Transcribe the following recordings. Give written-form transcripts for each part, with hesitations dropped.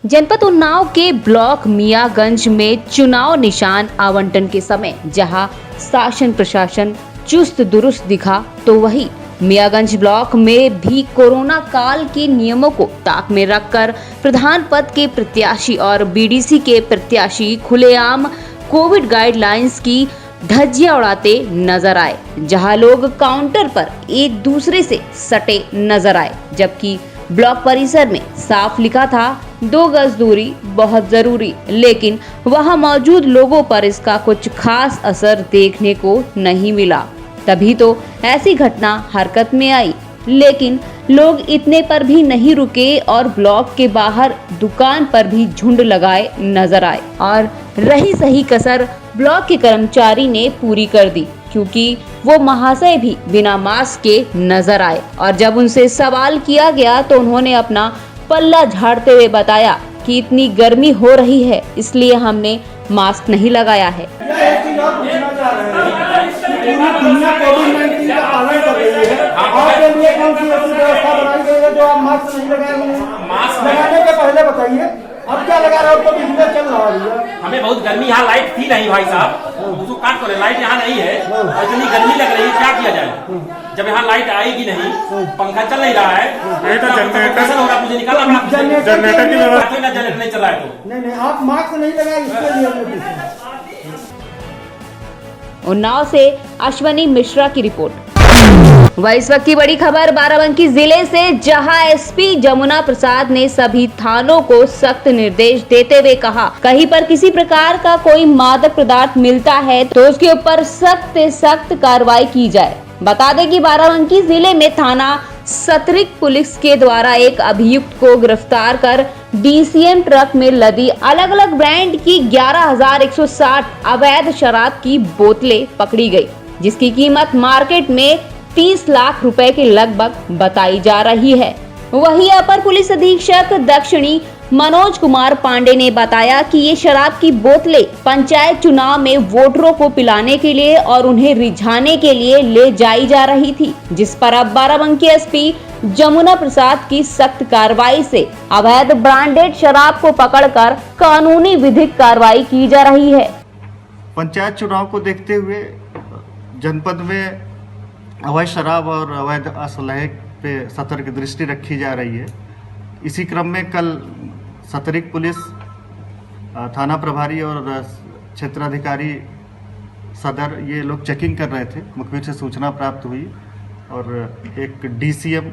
जनपद उन्नाव के ब्लॉक मियागंज में चुनाव निशान आवंटन के समय जहां शासन प्रशासन चुस्त दुरुस्त दिखा, तो वही मियागंज ब्लॉक में भी कोरोना काल के नियमों को ताक में रखकर प्रधान पद के प्रत्याशी और बीडीसी के प्रत्याशी खुलेआम कोविड गाइडलाइंस की धज्जियां उड़ाते नजर आए, जहां लोग काउंटर पर एक दूसरे से सटे नजर आए, जबकि ब्लॉक परिसर में साफ लिखा था 2 गज दूरी बहुत जरूरी, लेकिन वहां मौजूद लोगों पर इसका कुछ खास असर देखने को नहीं मिला। तभी तो ऐसी घटना हरकत में आई, लेकिन लोग इतने पर भी नहीं रुके और ब्लॉक के बाहर दुकान पर भी झुंड लगाए नजर आए और रही सही कसर ब्लॉक के कर्मचारी ने पूरी कर दी, क्योंकि वो महाशय भी बिना मास्क के नजर आए और जब उनसे सवाल किया गया तो उन्होंने अपना पल्ला झाड़ते हुए बताया कि इतनी गर्मी हो रही है इसलिए हमने मास्क नहीं लगाया है। दुनिया कोविड-19 का पालन कर रही है, आपके लिए कौन सी ऐसी व्यवस्था बनाई गई है जो आप मास्क नहीं लगाए हुए? मास्क लगाने के पहले बताइए, अब क्या लगा रहे हो? तो बिजनेस चल रहा है। हमें बहुत गर्मी, यहाँ लाइट थी नहीं भाई साहब, उसको काट कर लाइट यहाँ नहीं है और इतनी गर्मी लग रही है, क्या किया जाए? जब यहाँ लाइट आएगी नहीं, पंखा चल नहीं रहा है, कैसा हो रहा है? मुझे निकालना जनरेटर की व्यवस्था नहीं चल रहा है तो नहीं, आप मास्क नहीं लगाए इसके लिए। उन्नाव से अश्वनी मिश्रा की रिपोर्ट। वह इस वक्त की बड़ी खबर बाराबंकी जिले से, जहां एसपी जमुना प्रसाद ने सभी थानों को सख्त निर्देश देते हुए कहा, कहीं पर किसी प्रकार का कोई मादक पदार्थ मिलता है तो उसके ऊपर सख्त से सख्त कार्रवाई की जाए। बता दें कि बाराबंकी जिले में थाना सतरिक पुलिस के द्वारा एक अभियुक्त को गिरफ्तार कर डीसीएम ट्रक में लदी अलग अलग ब्रांड की 11,160 अवैध शराब की बोतलें पकड़ी गई, जिसकी कीमत मार्केट में 30 लाख रुपए के लगभग बताई जा रही है। वहीं अपर पुलिस अधीक्षक दक्षिणी मनोज कुमार पांडे ने बताया कि ये शराब की बोतलें पंचायत चुनाव में वोटरों को पिलाने के लिए और उन्हें रिझाने के लिए ले जाई जा रही थी, जिस पर अब बाराबंकी एसपी जमुना प्रसाद की सख्त कार्रवाई से अवैध ब्रांडेड शराब को पकड़कर कानूनी विधिक कार्रवाई की जा रही है। पंचायत चुनाव को देखते हुए जनपद में अवैध शराब और अवैध असलहे पे सतर्क दृष्टि रखी जा रही है। इसी क्रम में कल सतरिक पुलिस थाना प्रभारी और क्षेत्राधिकारी सदर ये लोग चेकिंग कर रहे थे। मुखबिर से सूचना प्राप्त हुई और एक डीसीएम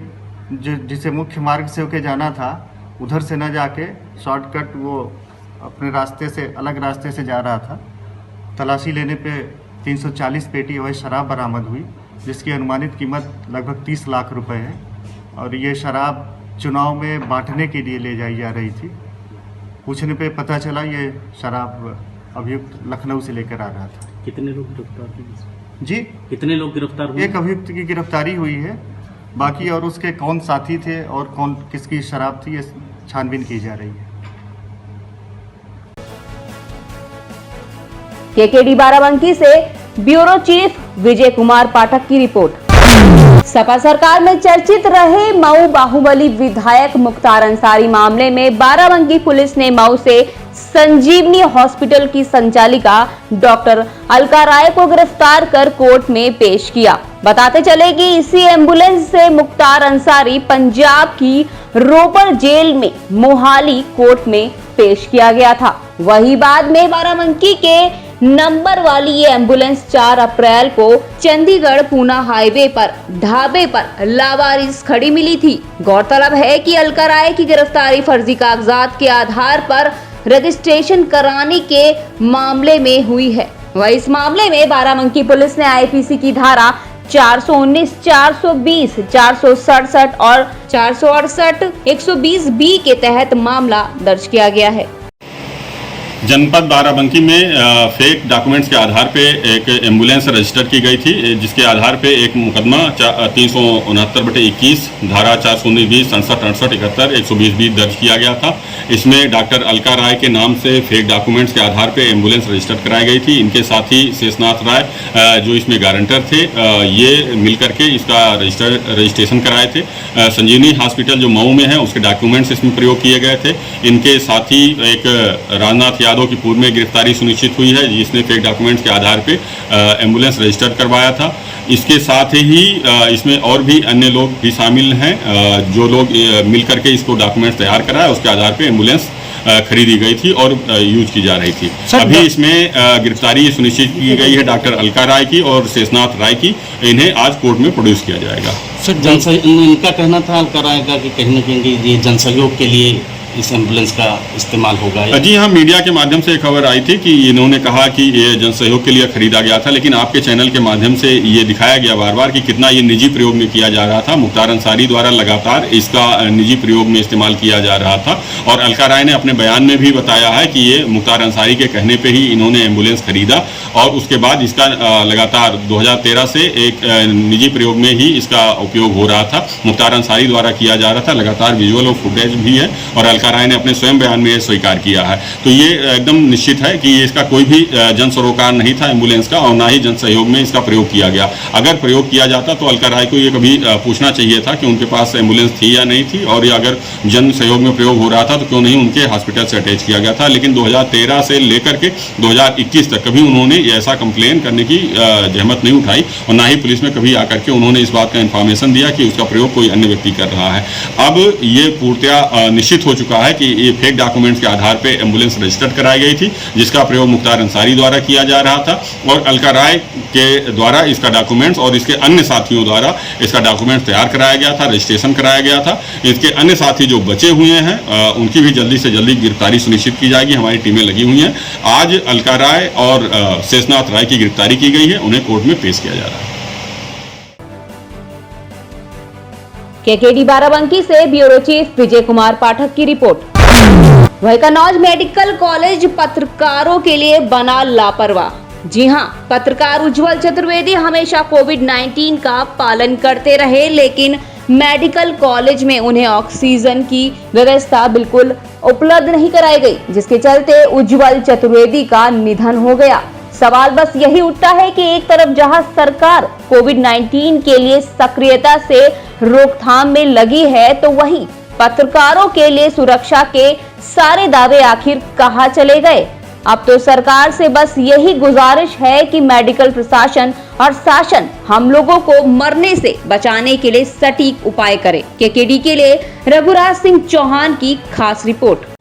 जिसे मुख्य मार्ग से होके जाना था, उधर से न जाके शॉर्टकट वो अपने रास्ते से अलग रास्ते से जा रहा था। तलाशी लेने पे 340 पेटी अवैध शराब बरामद हुई, जिसकी अनुमानित कीमत लगभग 30 लाख रुपए है और ये शराब चुनाव में बांटने के लिए ले जाई जा रही थी। पूछने पे पता चला ये शराब अभियुक्त लखनऊ से लेकर आ रहा था। कितने लोग गिरफ्तार हुए? जी, कितने लोग गिरफ्तार हुए? एक अभियुक्त की गिरफ्तारी हुई है, बाकी और उसके कौन साथी थे और कौन किसकी शराब थी ये छानबीन की जा रही है। केकेडी बाराबंकी से ब्यूरो चीफ विजय कुमार पाठक की रिपोर्ट। सपा सरकार में चर्चित रहे मऊ बाहुबली विधायक मुख्तार अंसारी मामले में बाराबंकी पुलिस ने मऊ से संजीवनी हॉस्पिटल की संचालिका डॉक्टर अलका राय को गिरफ्तार कर कोर्ट में पेश किया। बताते चले कि इसी एम्बुलेंस से मुख्तार अंसारी पंजाब की रोपड़ जेल में मोहाली कोर्ट में पेश किया गया था। वही बाद में बाराबंकी के नंबर वाली ये एम्बुलेंस 4 अप्रैल को चंडीगढ़ पूना हाईवे पर ढाबे पर लावारिस खड़ी मिली थी। गौरतलब है कि अलका राय की गिरफ्तारी फर्जी कागजात के आधार पर रजिस्ट्रेशन कराने के मामले में हुई है। वह इस मामले में बाराबंकी पुलिस ने आईपीसी की धारा 419, 420, 467 और 468, 120 बी के तहत मामला दर्ज किया गया है। जनपद बाराबंकी में फेक डॉक्यूमेंट्स के आधार पे एक एम्बुलेंस रजिस्टर की गई थी, जिसके आधार पे एक मुकदमा 369/21 धारा 419 67 68 71 120 दर्ज किया गया था। इसमें डॉक्टर अलका राय के नाम से फेक डॉक्यूमेंट्स के आधार पे एम्बुलेंस रजिस्टर कराई गई थी। इनके साथी शेषनाथ राय जो इसमें गारंटर थे, ये मिलकर के इसका रजिस्ट्रेशन कराए थे। संजीवनी हॉस्पिटल जो मऊ में है उसके डॉक्यूमेंट्स इसमें प्रयोग किए गए थे। इनके साथी एक राजनाथ यादव की पूर्व में गिरफ्तारी सुनिश्चित हुई है, जिसने फेक डॉक्यूमेंट्स के आधार पे एम्बुलेंस रजिस्टर करवाया था। इसके साथ ही इसमें और भी अन्य लोग भी शामिल हैं, जो लोग मिलकर के इसको डॉक्यूमेंट्स तैयार कराया, उसके आधार पे एम्बुलेंस खरीदी गई थी और यूज की जा रही थी। अभी इसमें गिरफ्तारी सुनिश्चित की गई है डॉक्टर अलका राय की और शेषनाथ राय की। इन्हें आज कोर्ट में प्रोड्यूस किया जाएगा। सर, इनका कहना था अलका राय का कि कहीं न कहीं ये जनसहयोग के लिए इस एम्बुलेंस का इस्तेमाल होगा। जी हाँ, मीडिया के माध्यम से खबर आई थी कि इन्होंने कहा कि ये जनसहयोग के लिए खरीदा गया था, लेकिन आपके चैनल के माध्यम से ये दिखाया गया बार बार कि कितना ये निजी प्रयोग में किया जा रहा था। मुख्तार अंसारी द्वारा लगातार इसका निजी प्रयोग में इस्तेमाल किया जा रहा था और अलका राय ने अपने बयान में भी बताया है कि ये मुख्तार अंसारी के कहने पर ही इन्होंने एम्बुलेंस खरीदा और उसके बाद इसका लगातार 2013 से एक निजी प्रयोग में ही इसका उपयोग हो रहा था। मुख्तार अंसारी द्वारा किया जा रहा था, लगातार विजुअल और फुटेज भी है और अलका राय ने अपने स्वयं बयान में स्वीकार किया है। तो ये एकदम निश्चित है कि इसका कोई भी जन सरोकार नहीं था एम्बुलेंस का और ना ही जन सहयोग में इसका प्रयोग किया गया। अगर प्रयोग किया जाता तो अलका राय को ये कभी पूछना चाहिए था कि उनके पास एम्बुलेंस थी या नहीं थी, और ये अगर जन सहयोग में प्रयोग हो रहा था तो क्यों नहीं उनके हॉस्पिटल से अटैच किया गया था। लेकिन 2013 से लेकर के 2021 तक कभी उन्होंने ऐसा कंप्लेन करने की जहमत नहीं उठाई और ना ही पुलिस में कभी आकर के उन्होंने इस बात का इन्फॉर्मेशन दिया कि उसका प्रयोग कोई अन्य व्यक्ति कर रहा है। अब ये पूर्णतया निश्चित हो चुका है कि ये फेक डॉक्यूमेंट्स के आधार पे एम्बुलेंस रजिस्टर्ड कराई गई थी, जिसका प्रयोग मुख्तार अंसारी द्वारा किया जा रहा था और अलका राय के द्वारा इसका डॉक्यूमेंट्स और इसके अन्य साथियों द्वारा इसका डॉक्यूमेंट्स तैयार कराया गया था, रजिस्ट्रेशन कराया गया था। इसके अन्य साथी जो बचे हुए हैं उनकी भी जल्दी से जल्दी गिरफ्तारी सुनिश्चित की जाएगी। हमारी टीमें लगी हुई हैं। आज अलका राय और शेषनाथ राय की गिरफ्तारी की गई है, उन्हें कोर्ट में पेश किया जा रहा है। केकेडी बाराबंकी से ब्यूरो चीफ विजय कुमार पाठक की रिपोर्ट। वही कन्नौज मेडिकल कॉलेज पत्रकारों के लिए बना लापरवाह। जी हां, पत्रकार उज्जवल चतुर्वेदी हमेशा कोविड-19 का पालन करते रहे, लेकिन मेडिकल कॉलेज में उन्हें ऑक्सीजन की व्यवस्था बिल्कुल उपलब्ध नहीं कराई गई, जिसके चलते उज्जवल चतुर्वेदी का निधन हो गया। सवाल बस यही उठता है कि एक तरफ जहां सरकार कोविड-19 के लिए सक्रियता से रोकथाम में लगी है, तो वहीं पत्रकारों के लिए सुरक्षा के सारे दावे आखिर कहां चले गए। अब तो सरकार से बस यही गुजारिश है कि मेडिकल प्रशासन और शासन हम लोगों को मरने से बचाने के लिए सटीक उपाय करे। केकेडी के लिए रघुराज सिंह चौहान की खास रिपोर्ट।